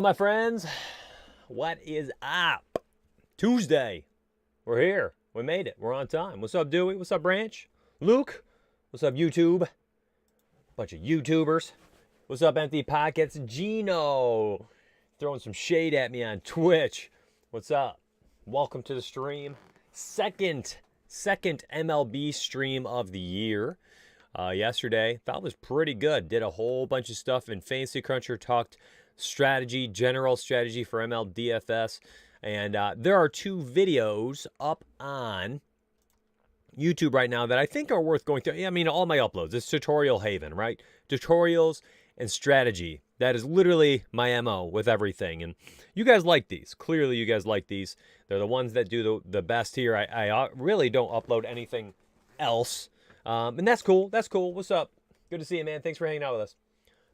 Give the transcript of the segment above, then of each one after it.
up, my friends? What is up? Tuesday. We're here. We made it. We're on time. What's up, Dewey? What's up, Branch? Luke? What's up, YouTube? Bunch of YouTubers. What's up, Empty Pockets? Gino. Throwing some shade at me on Twitch. What's up? Welcome to the stream. Second MLB stream of the year. Yesterday, thought it was pretty good. Did a whole bunch of stuff in Fantasy Cruncher. Talked strategy, general strategy for Mlb DFS. And there are two videos up on YouTube right now that I think are worth going through. I mean, all my uploads. It's tutorial haven, right? Tutorials and strategy. That is literally my MO with everything. And you guys like these. Clearly, you guys like these. They're the ones that do the best here. I really don't upload anything else. And that's cool. That's cool. What's up? Good to see you, man. Thanks for hanging out with us.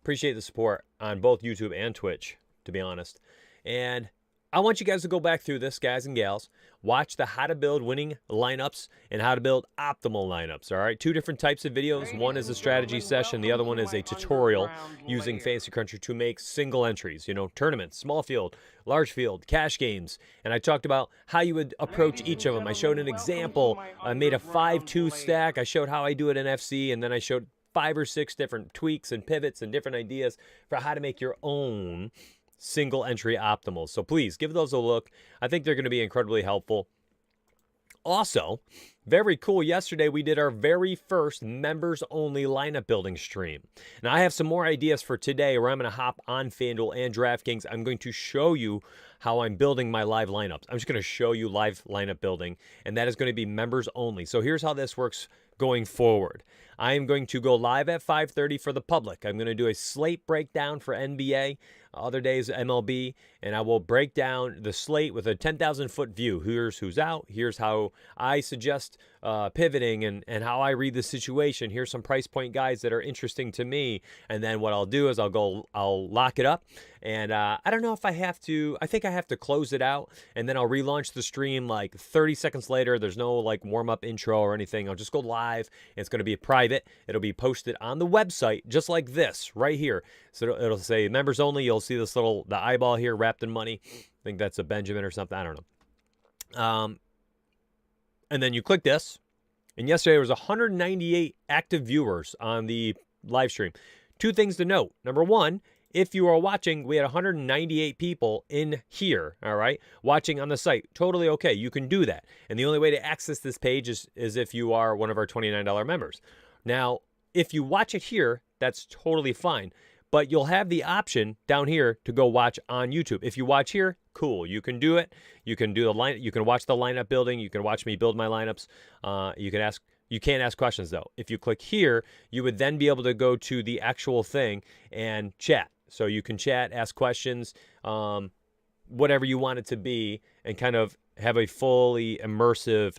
Appreciate the support on both YouTube and Twitch, to be honest. And I want you guys to go back through this, guys and gals. Watch the how to build winning lineups and how to build optimal lineups, all right? Two different types of videos. One is a strategy session. The other one is a tutorial using Fantasy Cruncher to make single entries, you know, tournaments, small field, large field, cash games. And I talked about how you would approach each of them. I showed an example. I made a 5-2 stack. I showed how I do it in FC, and then I showed 5 or 6 different tweaks and pivots and different ideas for how to make your own single entry optimals. So please give those a look. I think they're going to be incredibly helpful. Also, very cool, yesterday we did our very first members only lineup building stream. Now I have some more ideas for today where I'm going to hop on FanDuel and DraftKings. I'm going to show you how I'm building my live lineups. I'm just going to show you live lineup building, and that is going to be members only. So here's how this works going forward. I am going to go live at 5:30 for the public. I'm going to do a slate breakdown for NBA, other days MLB, and I will break down the slate with a 10,000-foot view. Here's who's out. Here's how I suggest pivoting and how I read the situation. Here's some price point guys that are interesting to me. And then what I'll do is I'll lock it up. And I don't know if I have to. I think I have to close it out, and then I'll relaunch the stream like 30 seconds later. There's no like warm-up intro or anything. I'll just go live. It's going to be private. It'll be posted on the website just like this right here. So it'll say members only. You'll see this the eyeball here wrapped in money. I think that's a Benjamin or something. I don't know. And then you click this. And yesterday there was 198 active viewers on the live stream. Two things to note. Number one, if you are watching, we had 198 people in here, all right, watching on the site. Totally okay. You can do that. And the only way to access this page is if you are one of our $29 members. Now, if you watch it here, that's totally fine. But you'll have the option down here to go watch on YouTube. If you watch here, cool. You can do it. You can do the line. You can watch the lineup building. You can watch me build my lineups. You can't ask questions though. If you click here, you would then be able to go to the actual thing and chat. So you can chat, ask questions, whatever you want it to be, and kind of have a fully immersive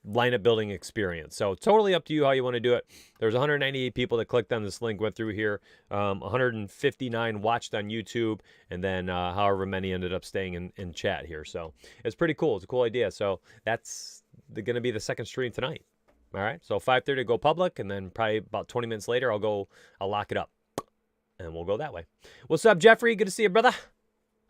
lineup building experience. So totally up to you how you want to do it. There's 198 people that clicked on this link, went through here. 159 watched on YouTube, and then however many ended up staying in chat here. So it's pretty cool. It's a cool idea. So that's going to be the second stream tonight. All right. So 5:30 go public, and then probably about 20 minutes later I'll lock it up, and we'll go that way. What's up, Jeffrey? Good to see you, brother.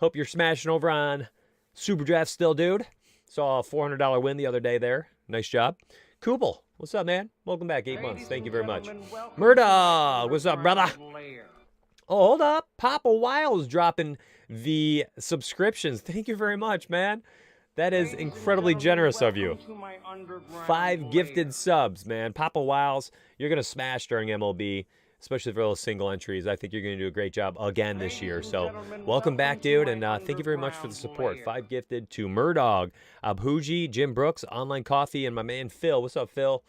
Hope you're smashing over on SuperDraft still, dude. Saw a $400 win the other day there. Nice job. Kubel, what's up, man? Welcome back. 8 months. Thank you very much. Murda, what's up, brother? Oh, hold up. Papa Wiles dropping the subscriptions. Thank you very much, man. That is incredibly generous of you. 5 gifted subs, man. Papa Wiles, you're going to smash during MLB, especially for those single entries. I think you're going to do a great job again this year. So welcome back, dude, and thank you very much for the support. 5 gifted to Murdog, Abhuji, Jim Brooks, Online Coffee, and my man Phil. What's up, Phil?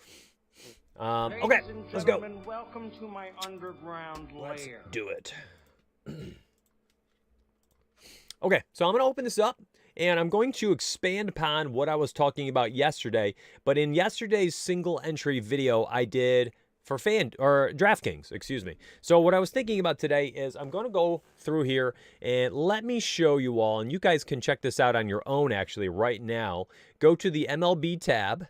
Okay, let's go. Welcome to my underground lair. Let's do it. Okay, so I'm going to open this up, and I'm going to expand upon what I was talking about yesterday. But in yesterday's single entry video, I did for DraftKings, excuse me. So what I was thinking about today is I'm going to go through here and let me show you all, and you guys can check this out on your own actually right now. Go to the MLB tab,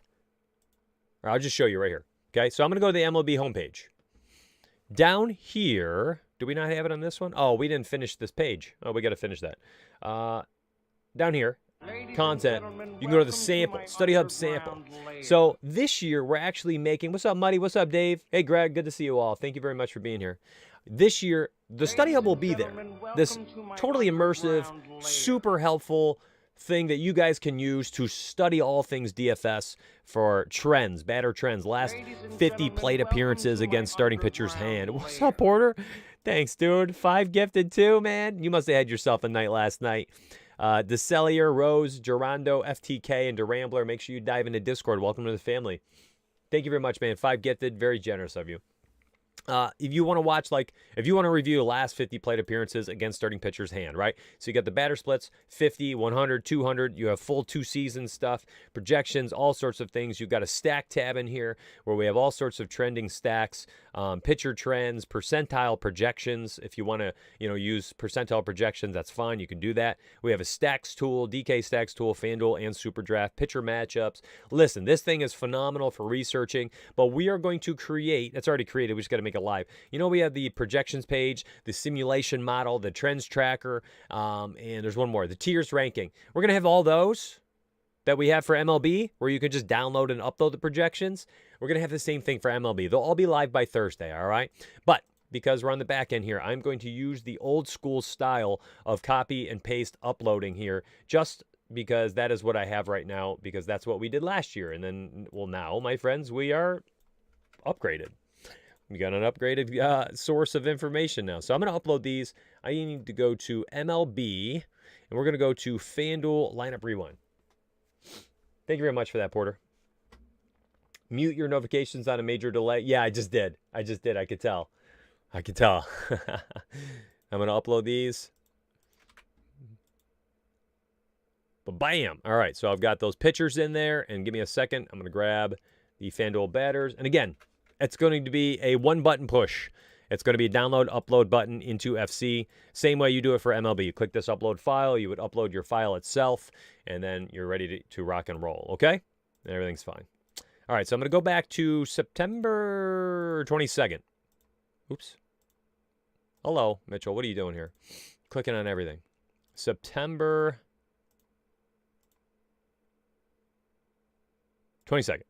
or I'll just show you right here. Okay, so I'm going to go to the MLB homepage. Down here, Do we not have it on this one? Oh, we didn't finish this page. Oh, we got to finish that. Down here, content, you can go to the sample, Study Hub sample. So this year, we're actually making, what's up, Muddy? What's up, Dave? Hey, Greg, good to see you all. Thank you very much for being here. This year, the Study Hub will be there. This totally immersive, super helpful thing that you guys can use to study all things DFS for trends, batter trends, last 50 plate appearances against starting pitcher's hand. What's up, Porter? Thanks, dude. 5 gifted too, man. You must have had yourself a night last night. DeCellier, Rose, Gerando, FTK, and DeRambler. Make sure you dive into Discord. Welcome to the family. Thank you very much, man. 5 gifted. Very generous of you. If you want to watch, if you want to review the last 50 plate appearances against starting pitcher's hand, right? So you got the batter splits, 50, 100, 200. You have full 2-season stuff, projections, all sorts of things. You've got a stack tab in here where we have all sorts of trending stacks, pitcher trends, percentile projections. If you want to, use percentile projections, that's fine. You can do that. We have a stacks tool, DK stacks tool, FanDuel, and SuperDraft, pitcher matchups. Listen, this thing is phenomenal for researching, but we are going to create, it's already created, we just got to make it live. We have the projections page, the simulation model, the trends tracker, and there's one more, the tiers ranking. We're going to have all those that we have for MLB, where you can just download and upload the projections. We're going to have the same thing for MLB. They'll all be live by Thursday, all right? But because we're on the back end here, I'm going to use the old school style of copy and paste uploading here, just because that is what I have right now, because that's what we did last year. And then, well, now, my friends, we are upgraded. We got an upgraded source of information now. So I'm going to upload these. I need to go to MLB, and we're going to go to FanDuel Lineup Rewind. Thank you very much for that, Porter. Mute your notifications on a major delay. Yeah, I just did. I could tell. I'm going to upload these. But bam. All right, so I've got those pitchers in there, and give me a second. I'm going to grab the FanDuel batters. And again, it's going to be a one-button push. It's going to be a download, upload button into FC. Same way you do it for MLB. You click this upload file. You would upload your file itself, and then you're ready to rock and roll, okay? And everything's fine. All right, so I'm going to go back to September 22nd. Oops. Hello, Mitchell. What are you doing here? Clicking on everything. September 22nd.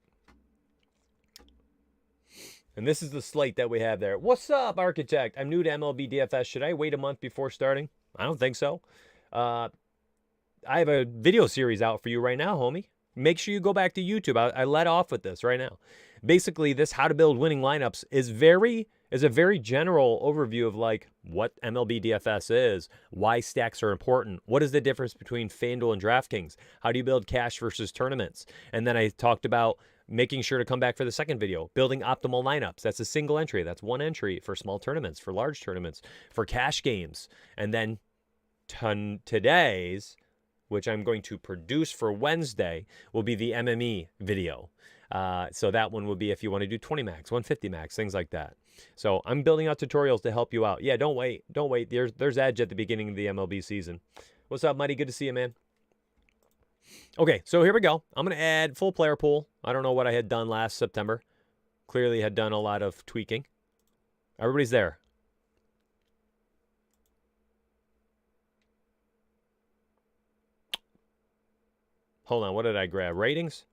And this is the slate that we have there. What's up, Architect? I'm new to MLB DFS. Should I wait a month before starting? I don't think so. I have a video series out for you right now, homie. Make sure you go back to YouTube. I let off with this right now. Basically, this how to build winning lineups is a very general overview of what MLB DFS is, why stacks are important, what is the difference between FanDuel and DraftKings, how do you build cash versus tournaments. And then I talked about making sure to come back for the second video, building optimal lineups. That's a single entry. That's one entry for small tournaments, for large tournaments, for cash games. And then today's, which I'm going to produce for Wednesday, will be the MME video. So that one will be if you want to do 20 max, 150 max, things like that. So I'm building out tutorials to help you out. Yeah, don't wait. Don't wait. There's edge at the beginning of the MLB season. What's up, Muddy? Good to see you, man. Okay, so here we go. I'm going to add full player pool. I don't know what I had done last September. Clearly had done a lot of tweaking. Everybody's there. Hold on, what did I grab? Ratings?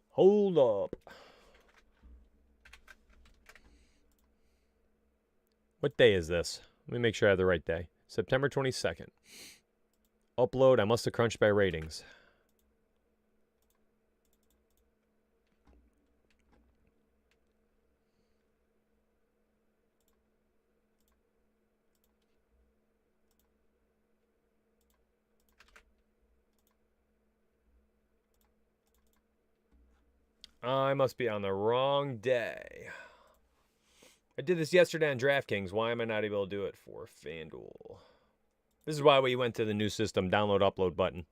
Hold up. What day is this? Let me make sure I have the right day. September 22nd. Upload. I must have crunched by ratings. I must be on the wrong day. I did this yesterday on DraftKings. Why am I not able to do it for FanDuel? This is why we went to the new system, download, upload button.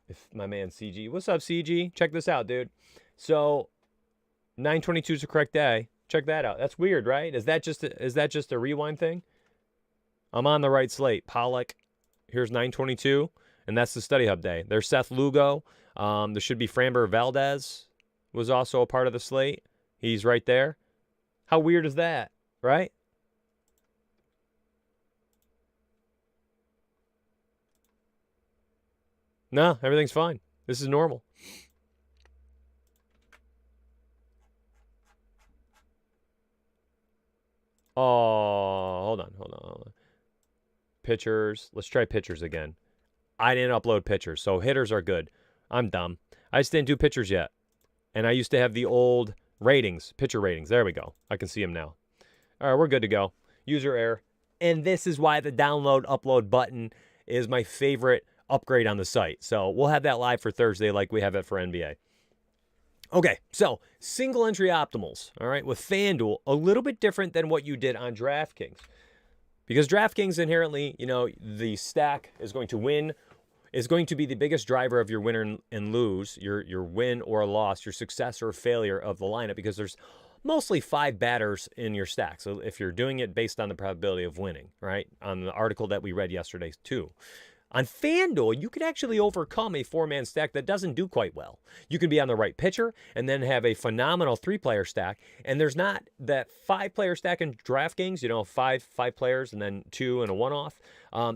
If my man CG, what's up, CG? Check this out, dude. So 9/22 is the correct day. Check that out. That's weird, right? Is that just a rewind thing? I'm on the right slate. Pollock. Here's 9/22. and that's the Study Hub day. There's Seth Lugo. There should be Framber Valdez was also a part of the slate. He's right there. How weird is that, right? No, everything's fine. This is normal. Oh, hold on. Pitchers. Let's try pitchers again. I didn't upload pitchers, so hitters are good. I'm dumb. I just didn't do pitchers yet. And I used to have the old ratings, pitcher ratings. There we go. I can see them now. All right, we're good to go. User error. And this is why the download, upload button is my favorite upgrade on the site. So we'll have that live for Thursday like we have it for NBA. Okay, so single entry optimals, all right, with FanDuel, a little bit different than what you did on DraftKings. Because DraftKings inherently, you know, the stack is going to win, is going to be the biggest driver of your win and lose, your win or loss, your success or failure of the lineup, because there's mostly 5 batters in your stack. So if you're doing it based on the probability of winning, right, on the article that we read yesterday too. On FanDuel, you could actually overcome a 4-man stack that doesn't do quite well. You can be on the right pitcher and then have a phenomenal 3-player stack. And there's not that 5-player stack in DraftKings, you know, five players and then 2 and a one-off.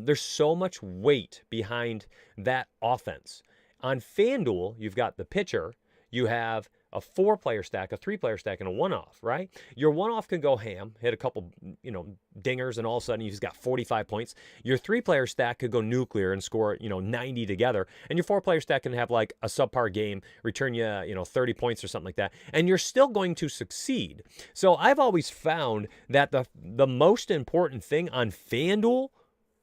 There's so much weight behind that offense. On FanDuel, you've got the pitcher, you have a 4-player stack, a 3-player stack, and a one-off, right? Your one-off can go ham, hit a couple, you know, dingers, and all of a sudden you've got 45 points. Your 3-player stack could go nuclear and score, you know, 90 together. And your 4-player stack can have like a subpar game, return you, you know, 30 points or something like that. And you're still going to succeed. So I've always found that the most important thing on FanDuel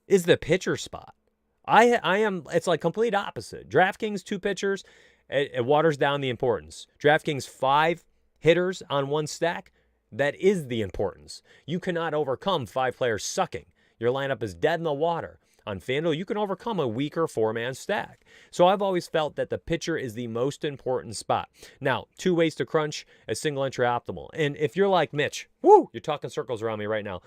is the pitcher spot. It's like complete opposite. DraftKings, 2 pitchers. It waters down the importance. DraftKings 5 hitters on 1 stack, that is the importance. You cannot overcome 5 players sucking. Your lineup is dead in the water. On FanDuel, you can overcome a weaker 4-man stack. So I've always felt that the pitcher is the most important spot. Now, 2 ways to crunch a single entry optimal. And if you're like Mitch, woo, you're talking circles around me right now.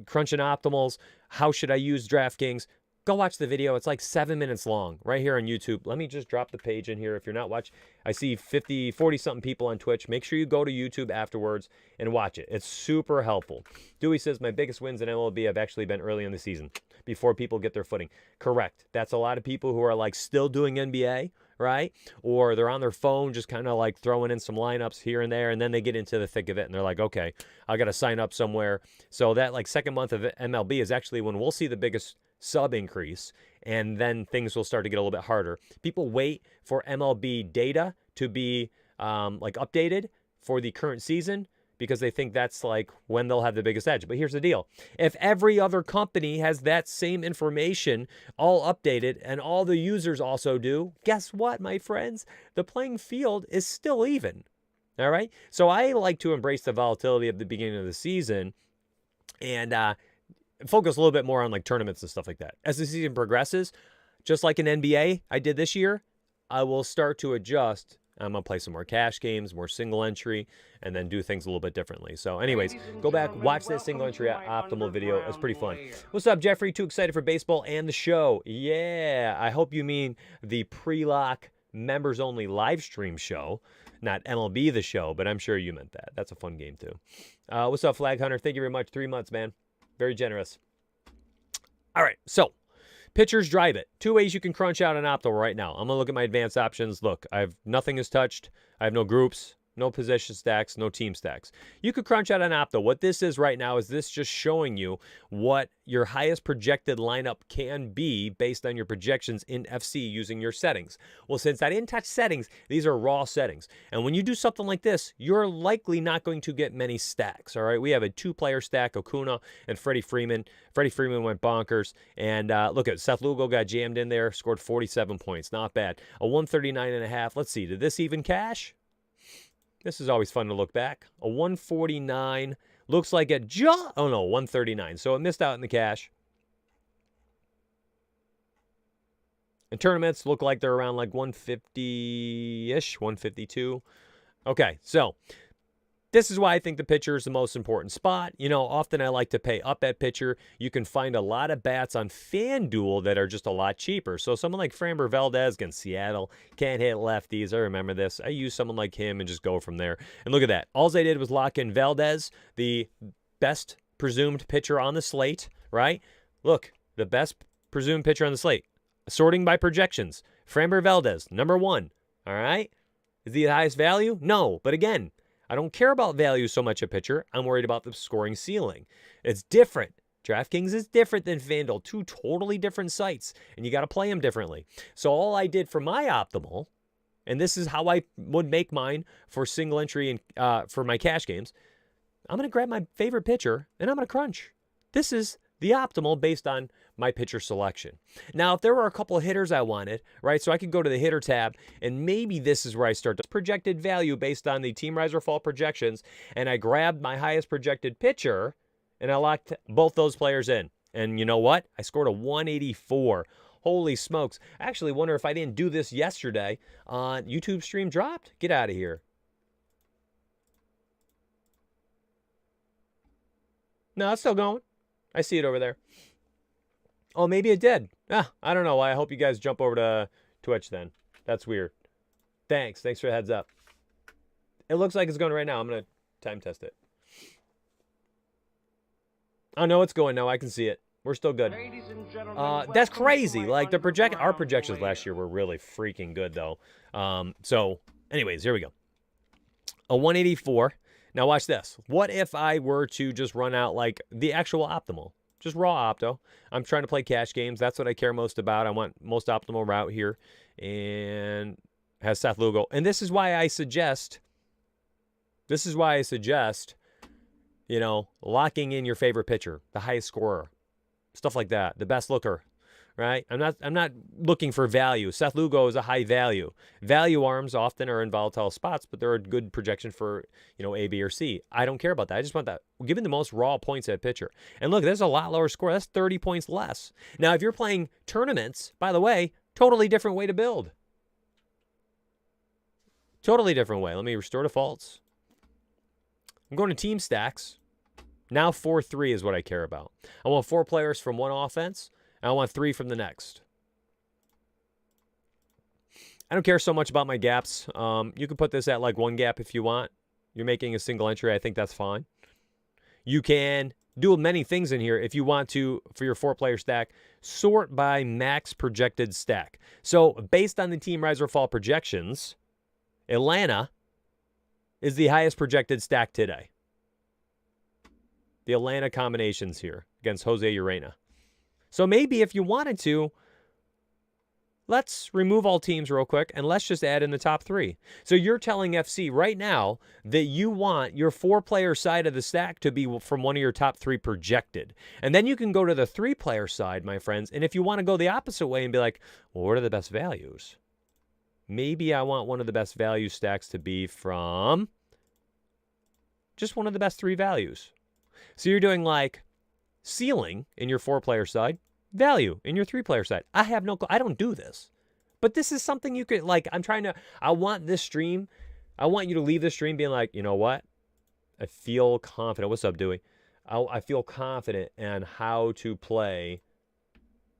Crunching optimals, how should I use DraftKings? Go watch the video. It's like 7 minutes long right here on YouTube. Let me just drop the page in here. If you're not watching, I see 40-something people on Twitch. Make sure you go to YouTube afterwards and watch it. It's super helpful. Dewey says, my biggest wins in MLB have actually been early in the season before people get their footing. Correct. That's a lot of people who are like still doing NBA, right? Or they're on their phone just kind of like throwing in some lineups here and there, and then they get into the thick of it, and they're like, okay, I got to sign up somewhere. So that like second month of MLB is actually when we'll see the biggest sub increase, and then things will start to get a little bit harder. People wait for MLB data to be like updated for the current season because they think that's like when they'll have the biggest edge. But here's the deal. If every other company has that same information all updated and all the users also do, guess what, my friends? The playing field is still even. All right? So I like to embrace the volatility at the beginning of the season and focus a little bit more on like tournaments and stuff like that. As the season progresses, just like in NBA I did this year, I will start to adjust. I'm going to play some more cash games, more single entry, and then do things a little bit differently. So anyways, go back, watch that single entry optimal video. It's pretty fun. What's up, Jeffrey? Too excited for baseball and the show. Yeah, I hope you mean the pre-lock members only live stream show, not MLB the show, but I'm sure you meant that. That's a fun game too. What's up, Flag Hunter? Thank you very much. 3 months, man. Very generous. All right, so pitchers drive it. 2 ways you can crunch out an optimal right now. I'm going to look at my advanced options. Look, nothing is touched. I have no groups, no position stacks, no team stacks. You could crunch out an opto. What this is right now is this just showing you what your highest projected lineup can be based on your projections in FC using your settings. Well, since I didn't touch settings, these are raw settings. And when you do something like this, you're likely not going to get many stacks, all right? We have a 2-player stack, Acuna and Freddie Freeman. Freddie Freeman went bonkers. And look at Seth Lugo got jammed in there, scored 47 points. Not bad. A 139.5. Let's see, did this even cash? This is always fun to look back. A 149 looks like it just, oh no, 139. So it missed out in the cash. And tournaments look like they're around like 150-ish, 152. Okay, so This is why I think the pitcher is the most important spot. You know, often I like to pay up at pitcher. You can find a lot of bats on FanDuel that are just a lot cheaper. So someone like Framber Valdez against Seattle, can't hit lefties. I remember this. I use someone like him and just go from there. And look at that. All I did was lock in Valdez, the best presumed pitcher on the slate, right? Look, the best presumed pitcher on the slate. Sorting by projections. Framber Valdez, number 1. All right? Is he the highest value? No. But again, I don't care about value so much a pitcher. I'm worried about the scoring ceiling. It's different. DraftKings is different than FanDuel. 2 totally different sites, and you got to play them differently. So all I did for my optimal, and this is how I would make mine for single entry and for my cash games, I'm going to grab my favorite pitcher, and I'm going to crunch. This is the optimal based on my pitcher selection. Now, if there were a couple of hitters I wanted, right, so I could go to the hitter tab, and maybe this is where I start to projected value based on the team rise or fall projections, and I grabbed my highest projected pitcher, and I locked both those players in. And you know what? I scored a 184. Holy smokes. I actually wonder if I didn't do this yesterday on YouTube stream dropped. Get out of here. No, it's still going. I see it over there. Oh, maybe it did. I don't know. I hope you guys jump over to Twitch then. That's weird. Thanks for the heads up. It looks like it's going right now. I'm going to time test it. Oh, no, it's going now. I can see it. We're still good. That's crazy. Like our projections last year were really freaking good though. So anyways, here we go. A 184. Now watch this. What if I were to just run out like the actual optimal? Just raw opto. I'm trying to play cash games. That's what I care most about. I want most optimal route here. And has Seth Lugo. And this is why I suggest, you know, locking in your favorite pitcher, the highest scorer, stuff like that, the best looker, right? I'm not looking for value. Seth Lugo is a high value. Value arms often are in volatile spots, but they're a good projection for, you know, A, B, or C. I don't care about that. I just want that. We're giving the most raw points at pitcher. And look, there's a lot lower score. That's 30 points less. Now, if you're playing tournaments, by the way, totally different way to build. Totally different way. Let me restore defaults. I'm going to team stacks. Now 4-3 is what I care about. I want 4 players from one offense, and I want 3 from the next. I don't care so much about my gaps. You can put this at like 1 gap if you want. You're making a single entry. I think that's fine. You can do many things in here if you want to, for your 4-player stack, sort by max projected stack. So based on the team rise or fall projections, Atlanta is the highest projected stack today. The Atlanta combinations here against Jose Urena. So maybe if you wanted to, let's remove all teams real quick and let's just add in the top 3. So you're telling FC right now that you want your 4-player side of the stack to be from one of your top 3 projected. And then you can go to the 3-player side, my friends. And if you want to go the opposite way and be like, well, what are the best values? Maybe I want one of the best value stacks to be from just one of the best 3 values. So you're doing like ceiling in your 4-player side, value in your 3-player side. I don't do this. But this is something you could, like, I want this stream, I want you to leave this stream being like, you know what? I feel confident. What's up, Dewey? I feel confident in how to play.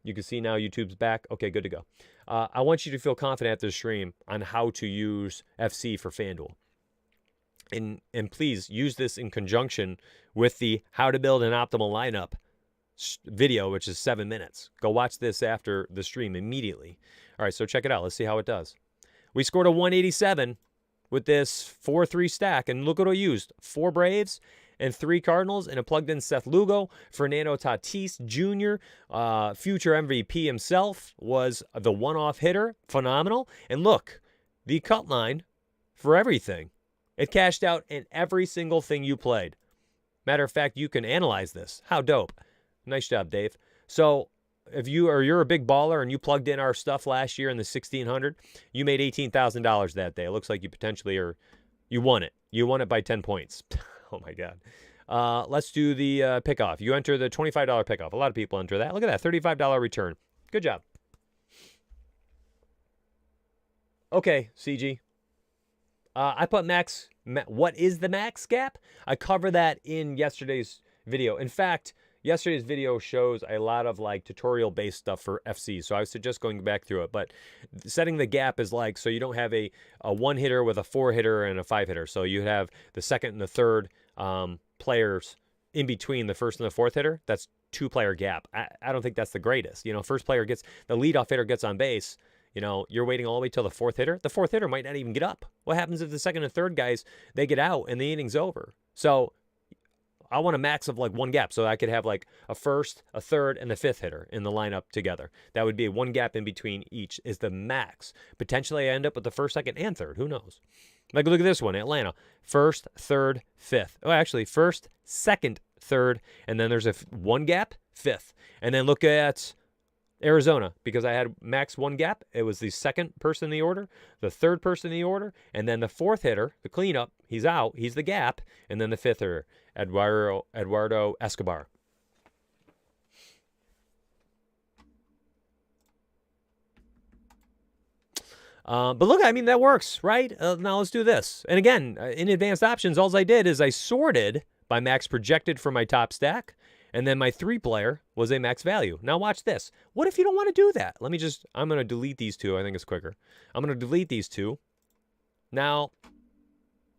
You can see now YouTube's back. Okay, good to go. I want you to feel confident after the stream on how to use FC for FanDuel. And please use this in conjunction with the how to build an optimal lineup video, which is 7 minutes. Go watch this after the stream immediately. All right, so check it out. Let's see how it does. We scored a 187 with this 4-3 stack, and look what I used. 4 Braves and 3 Cardinals, and it plugged in Seth Lugo. Fernando Tatis Jr., future MVP himself, was the one-off hitter. Phenomenal. And look, the cut line for everything. It cashed out in every single thing you played. Matter of fact, you can analyze this. How dope. Nice job, Dave. So if you're a big baller and you plugged in our stuff last year in the 1600, you made $18,000 that day. It looks like you potentially you won it. You won it by 10 points. Oh, my God. Let's do the pickoff. You enter the $25 pickoff. A lot of people enter that. Look at that, $35 return. Good job. Okay, CG. I put what is the max gap? I cover that in yesterday's video. In fact, yesterday's video shows a lot of like tutorial-based stuff for FC, so I would suggest going back through it. But setting the gap is like, so you don't have a one-hitter with a four-hitter and a five-hitter. So you have the second and the third players in between the first and the fourth hitter. That's two-player gap. I don't think that's the greatest. You know, first player gets, the leadoff hitter gets on base. You know, you're waiting all the way till the fourth hitter. The fourth hitter might not even get up. What happens if the second and third guys, they get out and the inning's over? So I want a max of like one gap, so I could have like a first, a third, and the fifth hitter in the lineup together. That would be one gap in between each is the max. Potentially I end up with the first, second, and third. Who knows? Like, look at this one, Atlanta. First, third, fifth. Oh, actually, first, second, third, and then there's a one gap, fifth. And then look at Arizona, because I had max one gap. It was the second person in the order, the third person in the order, and then the fourth hitter, the cleanup, he's out, he's the gap, and then the fifth hitter, Eduardo Escobar. But look, I mean, that works, right? Now let's do this. And again, in advanced options, all I did is I sorted by max projected for my top stack, and then my three-player was a max value. Now watch this. What if you don't want to do that? I'm going to delete these two. I think it's quicker. I'm going to delete these two. Now,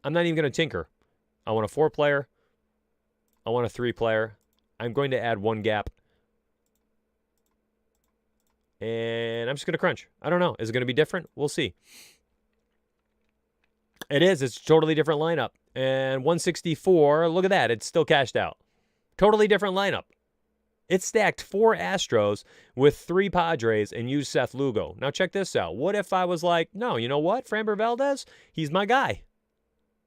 I'm not even going to tinker. I want a four-player. I want a three-player. I'm going to add one gap. And I'm just going to crunch. I don't know. Is it going to be different? We'll see. It is. It's a totally different lineup. And 164, look at that. It's still cashed out. Totally different lineup. It stacked 4 Astros with 3 Padres and used Seth Lugo. Now check this out. What if I was like, no, you know what? Framber Valdez, he's my guy.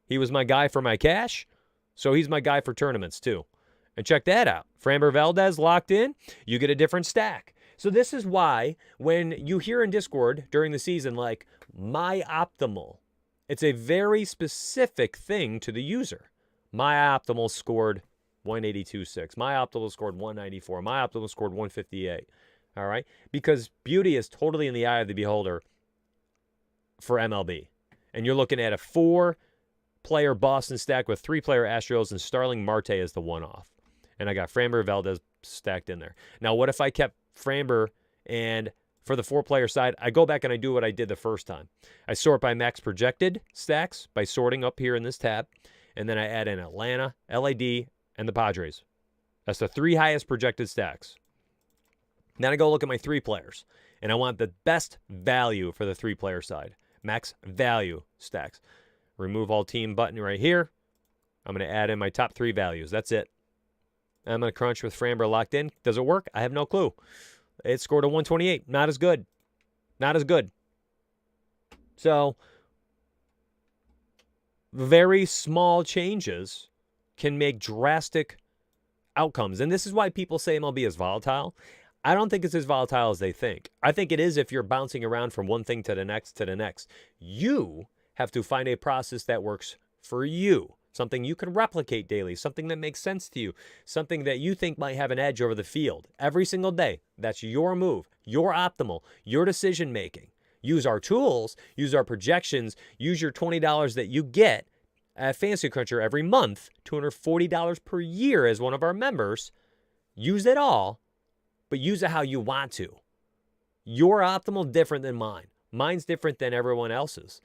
He was my guy for my cash, so he's my guy for tournaments too. And check that out. Framber Valdez locked in, you get a different stack. So this is why when you hear in Discord during the season like, my optimal, it's a very specific thing to the user. My optimal scored 182.6. My optimal scored 194. My optimal scored 158. All right? Because beauty is totally in the eye of the beholder for MLB. And you're looking at a 4-player Boston stack with 3-player Astros and Starling Marte as the one-off. And I got Framber Valdez stacked in there. Now, what if I kept Framber and for the 4-player side, I go back and I do what I did the first time. I sort by max projected stacks by sorting up here in this tab. And then I add in Atlanta, LAD, and the Padres. That's the 3 highest projected stacks. Then I go look at my 3 players, and I want the best value for the 3-player side. Max value stacks. Remove all team button right here. I'm going to add in my top 3 values. That's it. I'm going to crunch with Framber locked in. Does it work? I have no clue. It scored a 128. Not as good. Not as good. So, very small changes can make drastic outcomes. And this is why people say MLB is volatile. I don't think it's as volatile as they think. I think it is if you're bouncing around from one thing to the next to the next. You have to find a process that works for you. Something you can replicate daily. Something that makes sense to you. Something that you think might have an edge over the field. Every single day. That's your move. Your optimal. Your decision making. Use our tools. Use our projections. Use your $20 that you get at Fantasy Cruncher every month, $240 per year as one of our members. Use it all, but use it how you want to. Your optimal different than mine. Mine's different than everyone else's.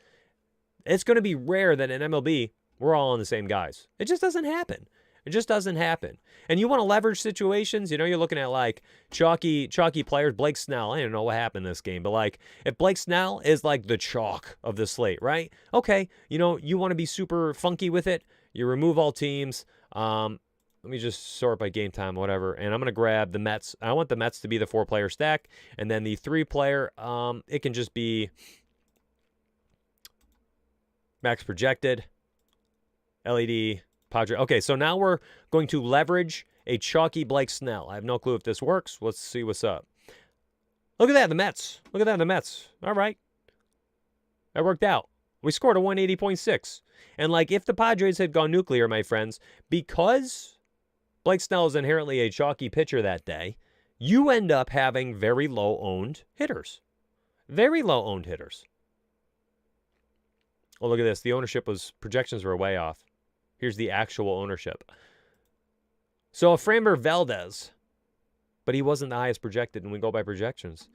It's going to be rare that in MLB, we're all on the same guys. It just doesn't happen. It just doesn't happen. And you want to leverage situations, you know, you're looking at like chalky players, Blake Snell. I don't know what happened in this game, but like if Blake Snell is like the chalk of the slate, right? Okay, you know, you want to be super funky with it. You remove all teams. Let me just sort by game time, whatever. And I'm going to grab the Mets. I want the Mets to be the 4-player stack. And then the 3-player, it can just be max projected, LED, Padre. Okay, so now we're going to leverage a chalky Blake Snell. I have no clue if this works. Let's see what's up. Look at that, the Mets. Look at that, the Mets. All right. That worked out. We scored a 180.6. And like if the Padres had gone nuclear, my friends, because Blake Snell is inherently a chalky pitcher that day, you end up having very low-owned hitters. Very low-owned hitters. Oh, look at this. The ownership projections were way off. Here's the actual ownership. So Framber Valdez, but he wasn't the highest projected, and we go by projections.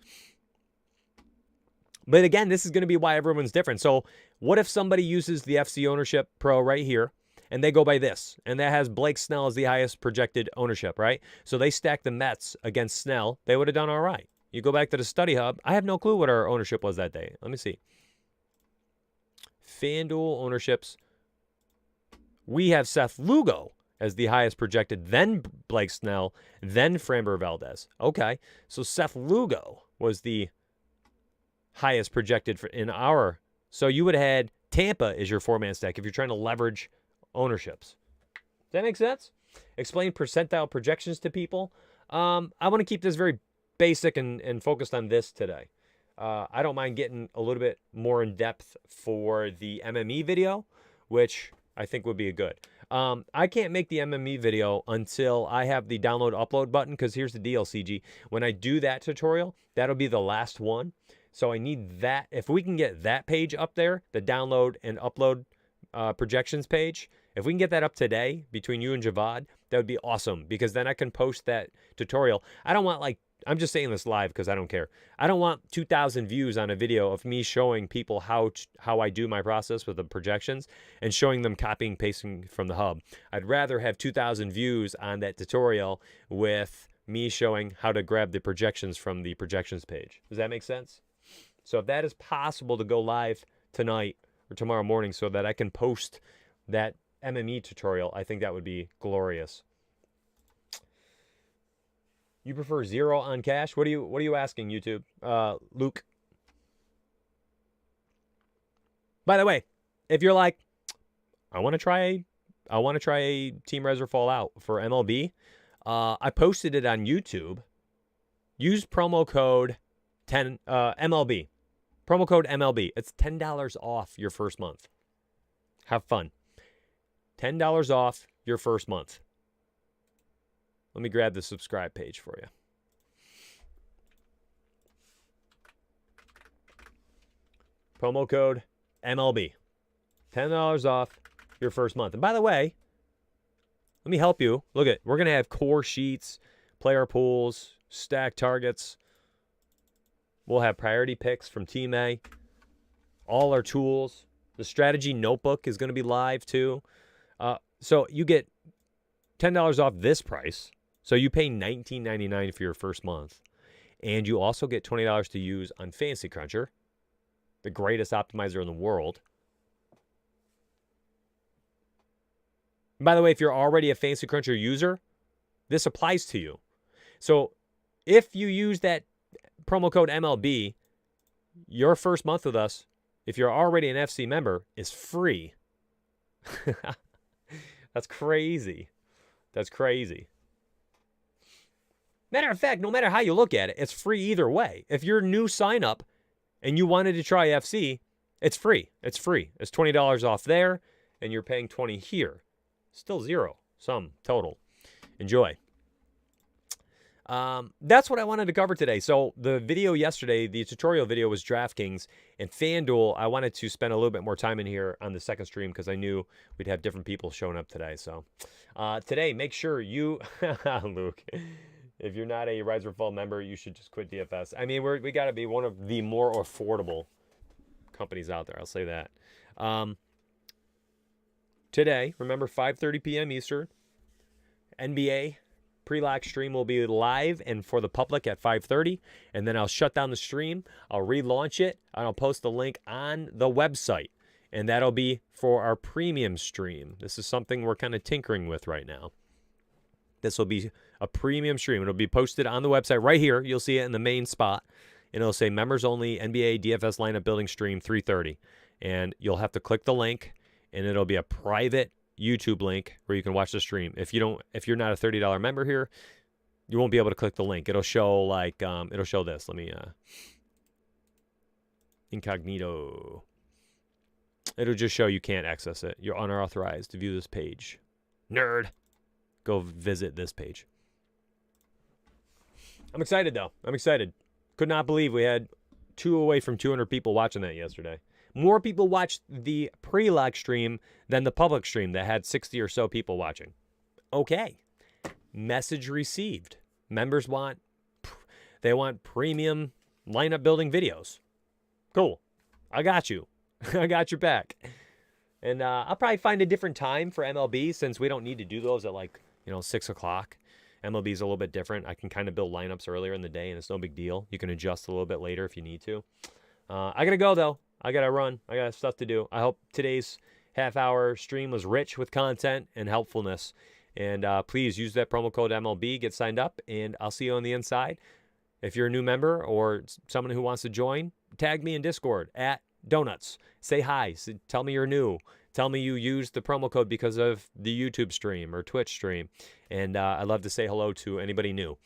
But again, this is going to be why everyone's different. So what if somebody uses the FC Ownership Pro right here, and they go by this, and that has Blake Snell as the highest projected ownership, right? So they stack the Mets against Snell. They would have done all right. You go back to the study hub. I have no clue what our ownership was that day. Let me see. FanDuel ownerships. We have Seth Lugo as the highest projected, then Blake Snell, then Framber Valdez. Okay, so Seth Lugo was the highest projected in our. So you would have had Tampa as your four-man stack if you're trying to leverage ownerships. Does that make sense? Explain percentile projections to people. I want to keep this very basic and focused on this today. I don't mind getting a little bit more in depth for the MME video, which I think would be good. I can't make the MME video until I have the download upload button, because here's the deal, CG. When I do that tutorial, that'll be the last one. So I need that. If we can get that page up there, the download and upload projections page, if we can get that up today between you and Javad, that would be awesome, because then I can post that tutorial. I don't want, like, I'm just saying this live because I don't care. I don't want 2,000 views on a video of me showing people how I do my process with the projections and showing them copying, pasting from the hub. I'd rather have 2,000 views on that tutorial with me showing how to grab the projections from the projections page. Does that make sense? So if that is possible to go live tonight or tomorrow morning so that I can post that MME tutorial, I think that would be glorious. You prefer 0 on cash? What are you asking, YouTube? Luke. By the way, if you're like, I want to try Team RiseOrFall out for MLB, I posted it on YouTube. Use promo code MLB. Promo code MLB. It's $10 off your first month. Have fun. $10 off your first month. Let me grab the subscribe page for you. Promo code MLB. $10 off your first month. And by the way, let me help you. Look at, we're going to have core sheets, player pools, stack targets. We'll have priority picks from Team A. All our tools. The strategy notebook is going to be live too. So you get $10 off this price. So you pay $19.99 for your first month. And you also get $20 to use on Fantasy Cruncher, the greatest optimizer in the world. And by the way, if you're already a Fantasy Cruncher user, this applies to you. So if you use that promo code MLB, your first month with us, if you're already an FC member, is free. That's crazy. That's crazy. Matter of fact, no matter how you look at it, it's free either way. If you're a new sign up and you wanted to try FC, it's free. It's free. It's $20 off there, and you're paying $20 here. Still zero sum total. Enjoy. That's what I wanted to cover today. So the video yesterday, the tutorial video, was DraftKings and FanDuel. I wanted to spend a little bit more time in here on the second stream because I knew we'd have different people showing up today. So today, make sure you, Luke, if you're not a Rise or Fall member, you should just quit DFS. I mean, we got to be one of the more affordable companies out there. I'll say that. Today, remember, 5:30 p.m. Eastern, NBA pre-lock stream will be live and for the public at 5:30, and then I'll shut down the stream. I'll relaunch it, and I'll post the link on the website, and that'll be for our premium stream. This is something we're kind of tinkering with right now. This will be a premium stream. It'll be posted on the website right here. You'll see it in the main spot, and it'll say members only NBA DFS lineup building stream 3:30, and you'll have to click the link, and it'll be a private YouTube link where you can watch the stream. If you're not a $30 member here, you won't be able to click the link. It'll show like it'll show this. Let me incognito. It'll just show you can't access it. You're unauthorized to view this page. Nerd. Go visit this page. I'm excited though. I'm excited. Could not believe we had away from 200 people watching that yesterday. More people watched the pre-lock stream than the public stream that had 60 or so people watching. Okay. Message received. Members want premium lineup building videos. Cool. I got you. I got your back. And I'll probably find a different time for MLB since we don't need to do those at 6 o'clock. MLB is a little bit different. I can kind of build lineups earlier in the day, and it's no big deal. You can adjust a little bit later if you need to. I got to go, though. I got to run. I got stuff to do. I hope today's half-hour stream was rich with content and helpfulness. And please use that promo code MLB, get signed up, and I'll see you on the inside. If you're a new member or someone who wants to join, tag me in Discord at Donuts. Say hi. Tell me you're new. Tell me you used the promo code because of the YouTube stream or Twitch stream. And I'd love to say hello to anybody new.